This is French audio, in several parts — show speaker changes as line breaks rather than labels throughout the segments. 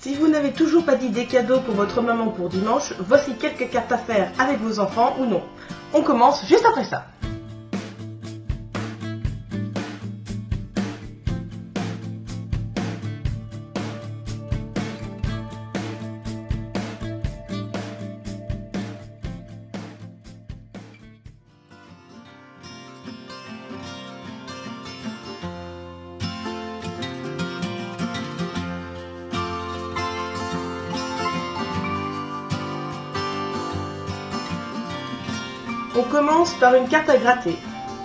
Si vous n'avez toujours pas d'idée cadeau pour votre maman pour dimanche, voici quelques cartes à faire avec vos enfants ou non. On commence juste après ça. On commence par une carte à gratter.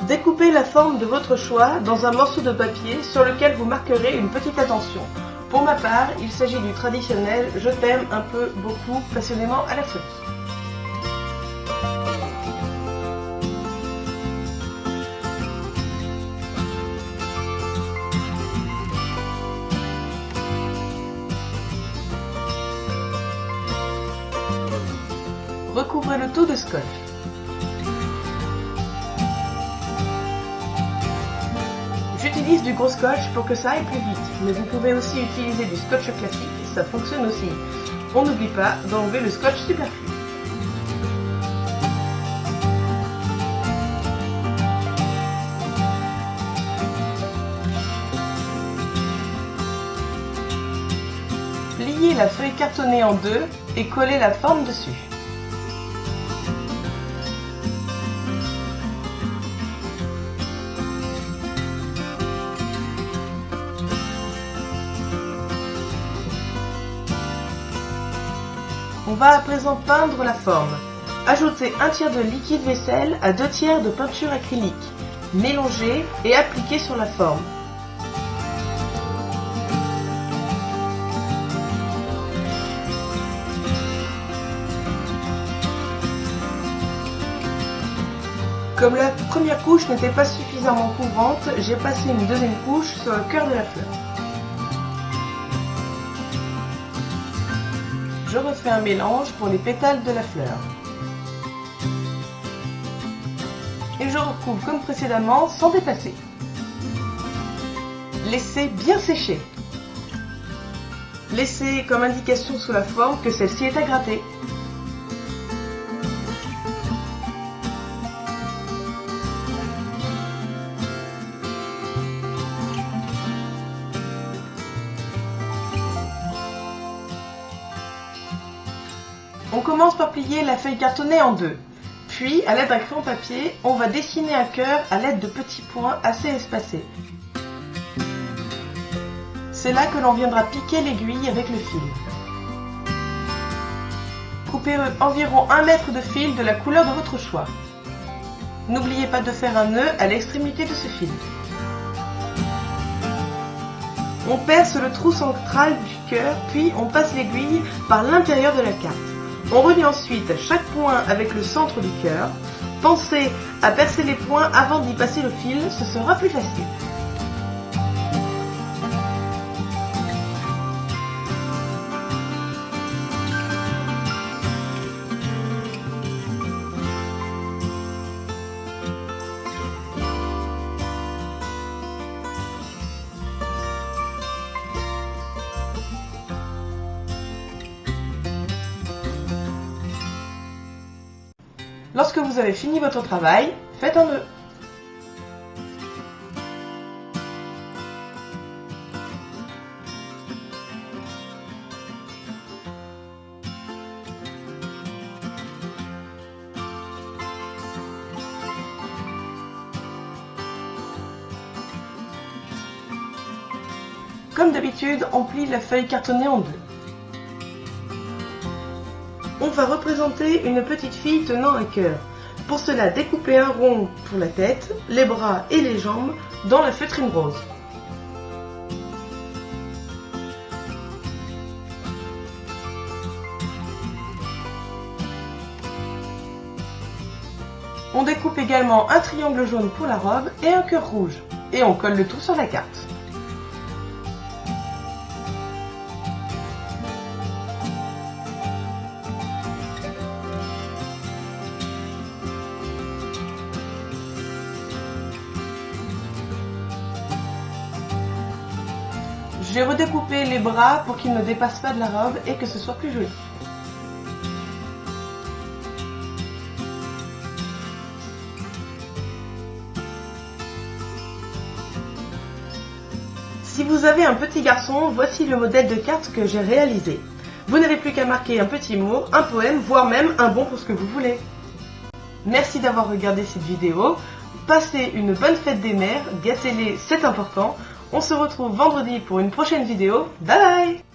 Découpez la forme de votre choix dans un morceau de papier sur lequel vous marquerez une petite attention. Pour ma part, il s'agit du traditionnel « Je t'aime un peu, beaucoup, passionnément à la folie ». Recouvrez le tout de scotch. J'utilise du gros scotch pour que ça aille plus vite, mais vous pouvez aussi utiliser du scotch classique, ça fonctionne aussi. On n'oublie pas d'enlever le scotch superflu. Pliez la feuille cartonnée en deux et collez la forme dessus. On va à présent peindre la forme. Ajoutez 1/3 de liquide vaisselle à 2/3 de peinture acrylique. Mélangez et appliquez sur la forme. Comme la première couche n'était pas suffisamment couvrante, j'ai passé une deuxième couche sur le cœur de la fleur. Je refais un mélange pour les pétales de la fleur. Et je recouvre comme précédemment sans dépasser. Laissez bien sécher. Laissez comme indication sous la forme que celle-ci est à gratter. On commence par plier la feuille cartonnée en deux. Puis, à l'aide d'un crayon papier, on va dessiner un cœur à l'aide de petits points assez espacés. C'est là que l'on viendra piquer l'aiguille avec le fil. Coupez environ 1 mètre de fil de la couleur de votre choix. N'oubliez pas de faire un nœud à l'extrémité de ce fil. On perce le trou central du cœur, puis on passe l'aiguille par l'intérieur de la carte. On relie ensuite chaque point avec le centre du cœur. Pensez à percer les points avant d'y passer le fil, ce sera plus facile. Lorsque vous avez fini votre travail, faites un nœud. Comme d'habitude, on plie la feuille cartonnée en deux. On va représenter une petite fille tenant un cœur. Pour cela, découpez un rond pour la tête, les bras et les jambes dans la feutrine rose. On découpe également un triangle jaune pour la robe et un cœur rouge. Et on colle le tout sur la carte. J'ai redécoupé les bras pour qu'ils ne dépassent pas de la robe et que ce soit plus joli. Si vous avez un petit garçon, voici le modèle de carte que j'ai réalisé. Vous n'avez plus qu'à marquer un petit mot, un poème, voire même un bon pour ce que vous voulez. Merci d'avoir regardé cette vidéo. Passez une bonne fête des mères, gâtez-les, c'est important. On se retrouve vendredi pour une prochaine vidéo. Bye bye!